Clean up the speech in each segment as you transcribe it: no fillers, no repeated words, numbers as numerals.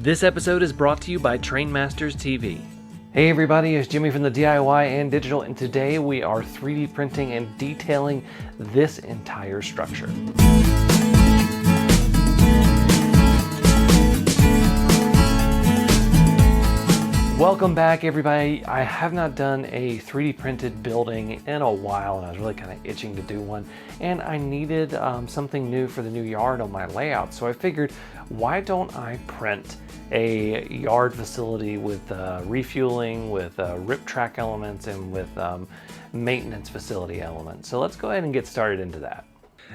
This episode is brought to you by Trainmasters TV. Hey everybody, it's Jimmy from the DIY and Digital, and today we are 3D printing and detailing this entire structure. Welcome back everybody. I have not done a 3D printed building in a while, and I was really kind of itching to do one, and I needed something new for the new yard on my layout. So I figured, why don't I print a yard facility with refueling, with rip track elements, and with maintenance facility elements. So let's go ahead and get started into that.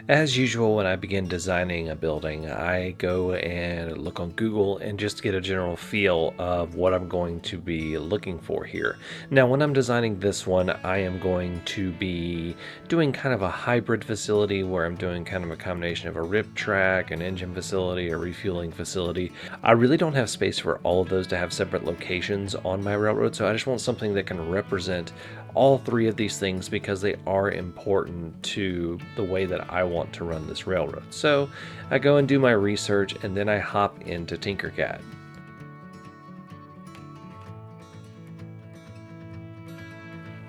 As usual, when I begin designing a building, I go and look on Google and just get a general feel of what I'm going to be looking for here. Now, when I'm designing this one, I am going to be doing kind of a hybrid facility where I'm doing kind of a combination of a rip track, an engine facility, a refueling facility. I really don't have space for all of those to have separate locations on my railroad, so I just want something that can represent all three of these things because they are important to the way that I want to run this railroad. So I go and do my research, and then I hop into Tinkercad.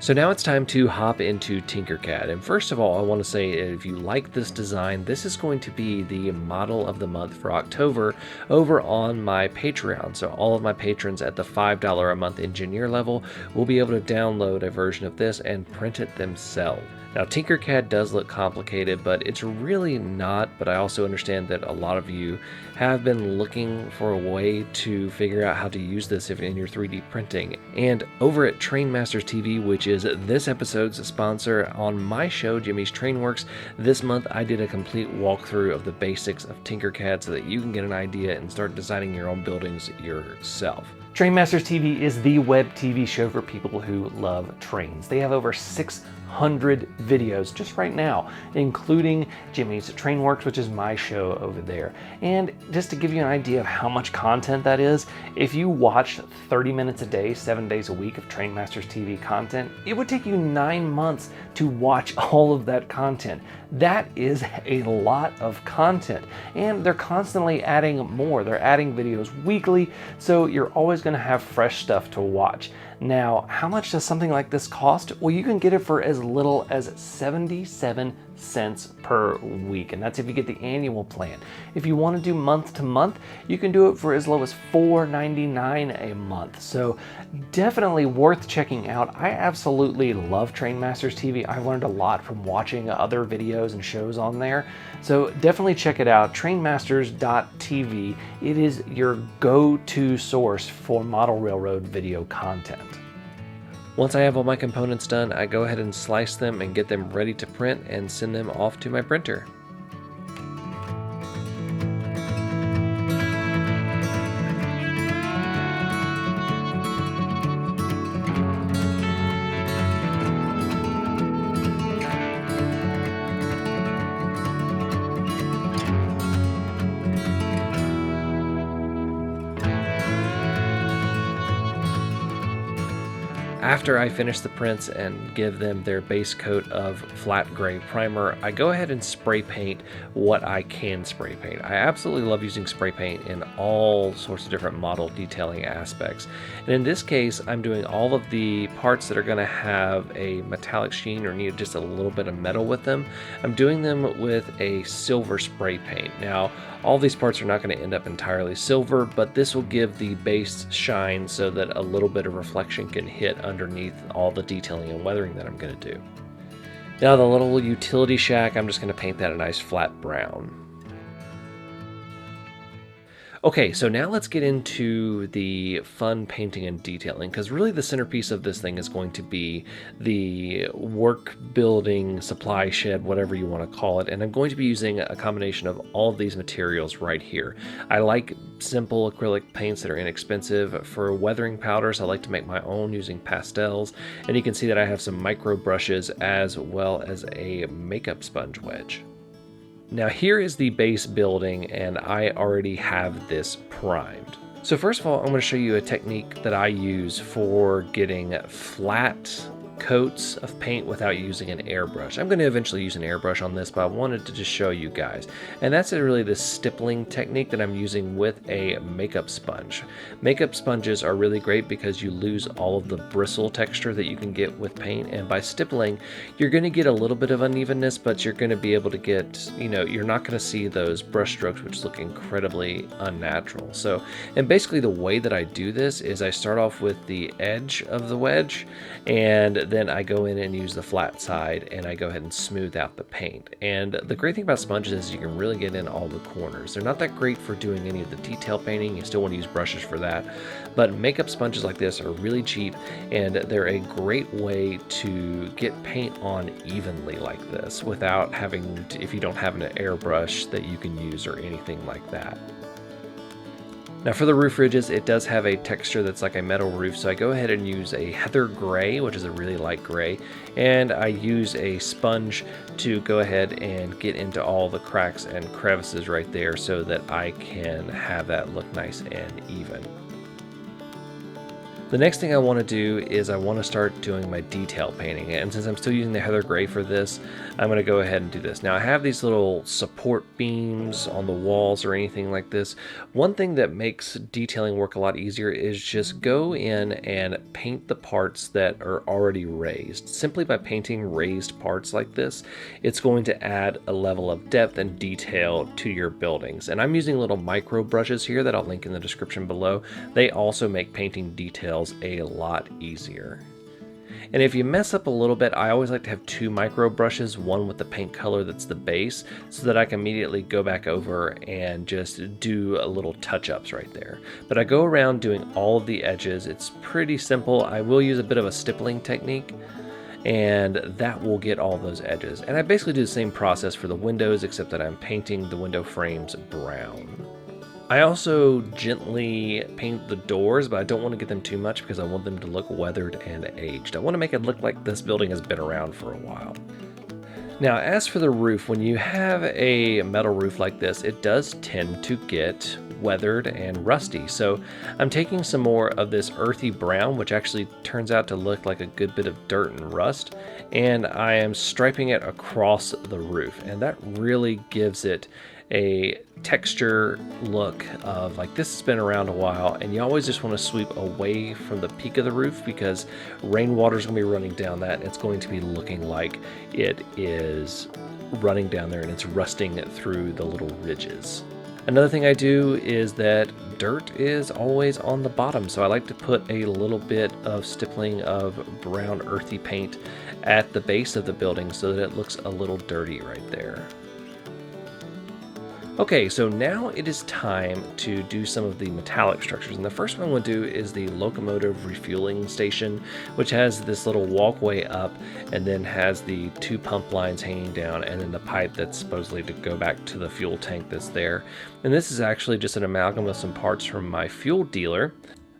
So now it's time to hop into Tinkercad, and first of all I want to say, if you like this design, this is going to be the model of the month for October over on my Patreon. So all of my patrons at the $5 a month engineer level will be able to download a version of this and print it themselves. Now, Tinkercad does look complicated, but it's really not. But I also understand that a lot of you have been looking for a way to figure out how to use this in your 3D printing. And over at Trainmasters TV, which is this episode's sponsor on my show, Jimmy's Trainworks, this month I did a complete walkthrough of the basics of Tinkercad so that you can get an idea and start designing your own buildings yourself. Trainmasters TV is the web TV show for people who love trains. They have over 600 videos just right now, including Jimmy's Trainworks, which is my show over there. And just to give you an idea of how much content that is, if you watched 30 minutes a day, 7 days a week of Trainmasters TV content, it would take you 9 months to watch all of that content. That is a lot of content, and they're constantly adding more. They're adding videos weekly, so you're always going to have fresh stuff to watch. Now, how much does something like this cost? Well, you can get it for as little as 77 cents per week, and that's if you get the annual plan. If you want to do month to month, you can do it for as low as $4.99 a month. So definitely worth checking out. I absolutely love Trainmasters TV. I've learned a lot from watching other videos and shows on there. So definitely check it out, trainmasters.tv. It is your go-to source for model railroad video content. Once I have all my components done, I go ahead and slice them and get them ready to print and send them off to my printer. After I finish the prints and give them their base coat of flat gray primer, I go ahead and spray paint what I can spray paint. I absolutely love using spray paint in all sorts of different model detailing aspects. And in this case, I'm doing all of the parts that are going to have a metallic sheen or need just a little bit of metal with them. I'm doing them with a silver spray paint. Now, all these parts are not going to end up entirely silver, but this will give the base shine so that a little bit of reflection can hit underneath all the detailing and weathering that I'm going to do. Now the little utility shack, I'm just going to paint that a nice flat brown. Okay, so now let's get into the fun painting and detailing, because really the centerpiece of this thing is going to be the work building, supply shed, whatever you want to call it, and I'm going to be using a combination of all of these materials right here. I like simple acrylic paints that are inexpensive. For weathering powders, I like to make my own using pastels, and you can see that I have some micro brushes as well as a makeup sponge wedge. Now here is the base building, and I already have this primed. So first of all, I'm going to show you a technique that I use for getting flat coats of paint without using an airbrush. I'm going to eventually use an airbrush on this, but I wanted to just show you guys. And that's really the stippling technique that I'm using with a makeup sponge. Makeup sponges are really great because you lose all of the bristle texture that you can get with paint, and by stippling you're going to get a little bit of unevenness, but you're going to be able to get, you're not going to see those brush strokes which look incredibly unnatural. So, and basically the way that I do this is I start off with the edge of the wedge, and then I go in and use the flat side and I go ahead and smooth out the paint. And the great thing about sponges is you can really get in all the corners. They're not that great for doing any of the detail painting. You still want to use brushes for that, but makeup sponges like this are really cheap, and they're a great way to get paint on evenly like this without having to, if you don't have an airbrush that you can use or anything like that. Now for the roof ridges, it does have a texture that's like a metal roof, so I go ahead and use a heather gray, which is a really light gray, and I use a sponge to go ahead and get into all the cracks and crevices right there so that I can have that look nice and even. The next thing I want to do is I want to start doing my detail painting, and since I'm still using the heather gray for this, I'm going to go ahead and do this. Now I have these little support beams on the walls or anything like this. One thing that makes detailing work a lot easier is just go in and paint the parts that are already raised. Simply by painting raised parts like this, it's going to add a level of depth and detail to your buildings. And I'm using little micro brushes here that I'll link in the description below. They also make painting details a lot easier. And if you mess up a little bit, I always like to have two micro brushes, one with the paint color that's the base, so that I can immediately go back over and just do a little touch-ups right there. But I go around doing all of the edges. It's pretty simple. I will use a bit of a stippling technique, and that will get all those edges. And I basically do the same process for the windows, except that I'm painting the window frames brown. I also gently paint the doors, but I don't want to get them too much because I want them to look weathered and aged. I want to make it look like this building has been around for a while. Now, as for the roof, when you have a metal roof like this, it does tend to get weathered and rusty. So I'm taking some more of this earthy brown, which actually turns out to look like a good bit of dirt and rust, and I am striping it across the roof, and that really gives it a texture look of like this has been around a while, and you always just want to sweep away from the peak of the roof because rainwater is going to be running down that. It's going to be looking like it is running down there and it's rusting through the little ridges. Another thing I do is that dirt is always on the bottom, so I like to put a little bit of stippling of brown earthy paint at the base of the building so that it looks a little dirty right there. Okay, so now it is time to do some of the metallic structures, and the first one I'm going to do is the Locomotive refueling station, which has this little walkway up and then has the two pump lines hanging down and then the pipe that's supposedly to go back to the fuel tank that's there. And this is actually just an amalgam of some parts from my fuel dealer.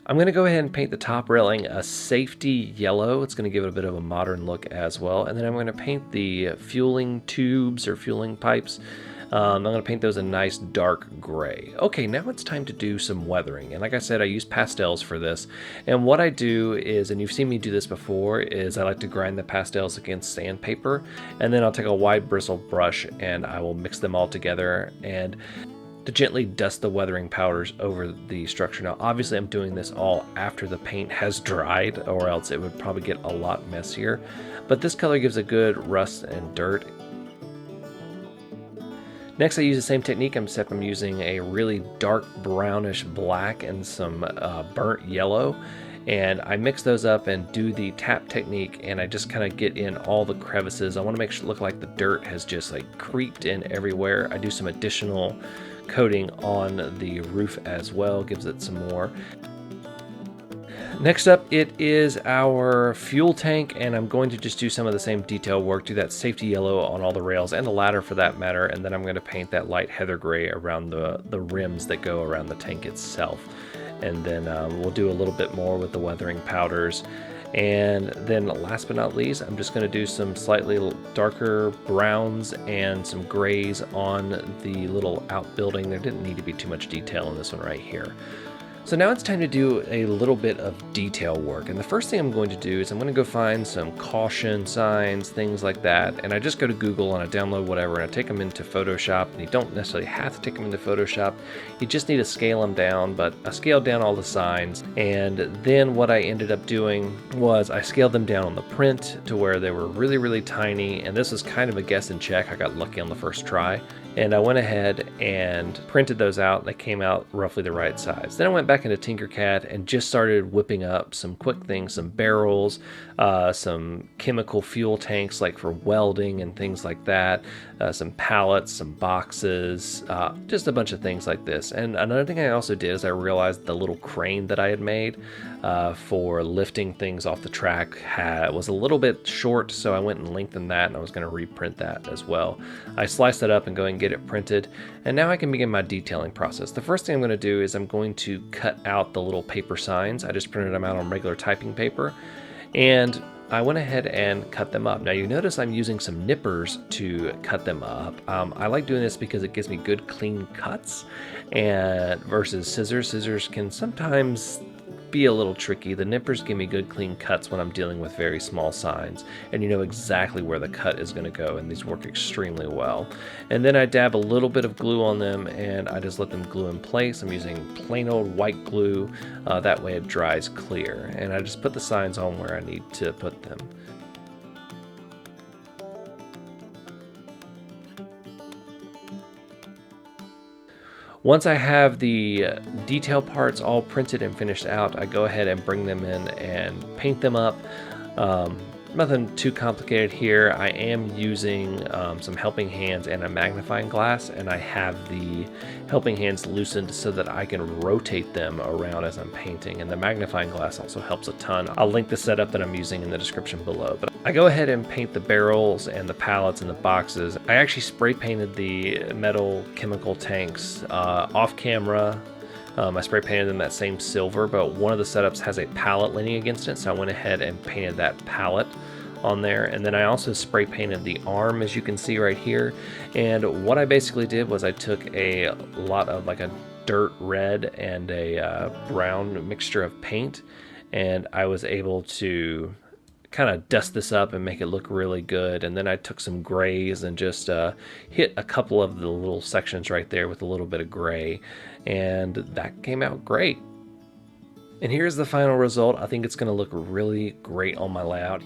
I'm going to go ahead and paint the top railing a safety yellow. It's going to give it a bit of a modern look as well. And then I'm going to paint the fueling tubes or fueling pipes. I'm going to paint those a nice dark gray. Okay, now it's time to do some weathering. And like I said, I use pastels for this. And what I do is, and you've seen me do this before, is I like to grind the pastels against sandpaper. And then I'll take a wide bristle brush and I will mix them all together and to gently dust the weathering powders over the structure. Now, obviously I'm doing this all after the paint has dried, or else it would probably get a lot messier. But this color gives a good rust and dirt. Next, I use the same technique, except I'm using a really dark brownish black and some burnt yellow. And I mix those up and do the tap technique, and I just kind of get in all the crevices. I want to make it look like the dirt has just like creeped in everywhere. I do some additional coating on the roof as well, gives it some more. Next up, it is our fuel tank, and I'm going to just do some of the same detail work, do that safety yellow on all the rails and the ladder for that matter, and then I'm going to paint that light heather gray around the rims that go around the tank itself. And then we'll do a little bit more with the weathering powders. And then last but not least, I'm just going to do some slightly darker browns and some grays on the little outbuilding. There didn't need to be too much detail in this one right here. So now it's time to do a little bit of detail work. And the first thing I'm going to do is I'm going to go find some caution signs, things like that. And I just go to Google and I download whatever and I take them into Photoshop. And you don't necessarily have to take them into Photoshop. You just need to scale them down, but I scaled down all the signs. And then what I ended up doing was I scaled them down on the print to where they were really, really tiny. And this was kind of a guess and check. I got lucky on the first try. And I went ahead and printed those out. They came out roughly the right size. Then I went back into Tinkercad and just started whipping up some quick things, some barrels, some chemical fuel tanks like for welding and things like that, some pallets, some boxes, just a bunch of things like this. And another thing I also did is I realized the little crane that I had made for lifting things off the track was a little bit short, so I went and lengthened that, and I was going to reprint that as well. I sliced it up and go and get it printed, and now I can begin my detailing process. The first thing I'm going to do is I'm going to cut out the little paper signs. I just printed them out on regular typing paper, and I went ahead and cut them up. Now you notice I'm using some nippers to cut them up. I like doing this because it gives me good clean cuts, and versus scissors. Scissors can sometimes be a little tricky. The nippers give me good clean cuts when I'm dealing with very small signs, and you know exactly where the cut is going to go, and these work extremely well. And then I dab a little bit of glue on them and I just let them glue in place. I'm using plain old white glue, that way it dries clear, and I just put the signs on where I need to put them. Once I have the detail parts all printed and finished out, I go ahead and bring them in and paint them up. Nothing too complicated here. I am using some helping hands and a magnifying glass, and I have the helping hands loosened so that I can rotate them around as I'm painting, and the magnifying glass also helps a ton. I'll link the setup that I'm using in the description below. But I go ahead and paint the barrels and the pallets and the boxes. I actually spray painted the metal chemical tanks off camera. I spray painted them that same silver, but one of the setups has a palette leaning against it, so I went ahead and painted that palette on there. And then I also spray painted the arm, as you can see right here. And what I basically did was I took a lot of like a dirt red and a brown mixture of paint, and I was able to kind of dust this up and make it look really good. And then I took some grays and just hit a couple of the little sections right there with a little bit of gray, and that came out great. And here's the final result. I think it's going to look really great on my layout.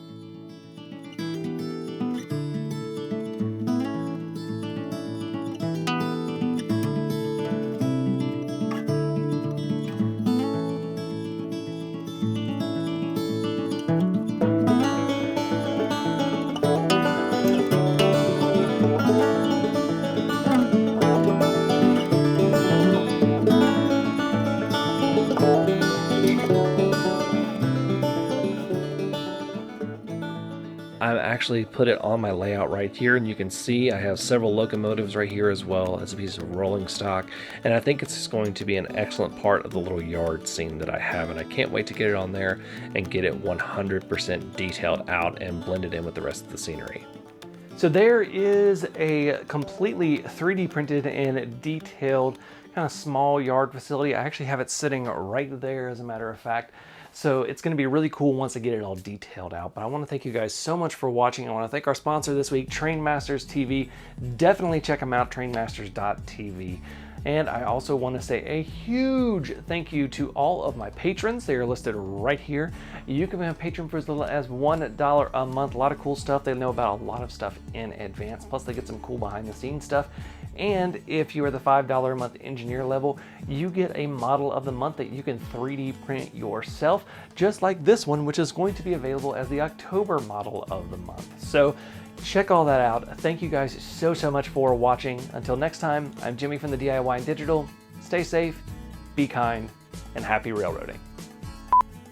I actually put it on my layout right here, and you can see I have several locomotives right here as well as a piece of rolling stock, and I think it's going to be an excellent part of the little yard scene that I have, and I can't wait to get it on there and get it 100% detailed out and blended in with the rest of the scenery. So there is a completely 3D printed and detailed kind of small yard facility. I actually have it sitting right there, as a matter of fact. So it's going to be really cool once I get it all detailed out. But I want to thank you guys so much for watching. I want to thank our sponsor this week, Trainmasters TV. Definitely check them out, trainmasters.tv. And I also want to say a huge thank you to all of my patrons. They are listed right here. You can be a patron for as little as $1 a month. A lot of cool stuff. They know about a lot of stuff in advance. Plus they get some cool behind the scenes stuff. And if you are the $5 a month engineer level, you get a model of the month that you can 3D print yourself, just like this one, which is going to be available as the October model of the month. So check all that out. Thank you guys so much for watching. Until next time, I'm Jimmy from the DIY and Digital. Stay safe, be kind, and happy railroading.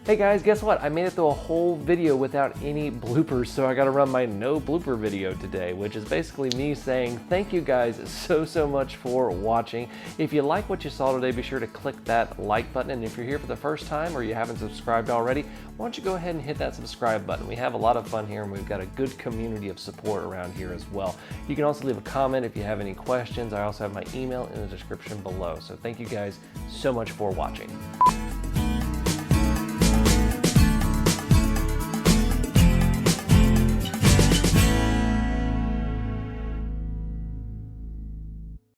Hey guys, guess what? I made it through a whole video without any bloopers, so I gotta run my no blooper video today, which is basically me saying thank you guys so much for watching. If you like what you saw today, be sure to click that like button, and if you're here for the first time or you haven't subscribed already, why don't you go ahead and hit that subscribe button. We have a lot of fun here, and we've got a good community of support around here as well. You can also leave a comment if you have any questions. I also have my email in the description below, so thank you guys so much for watching.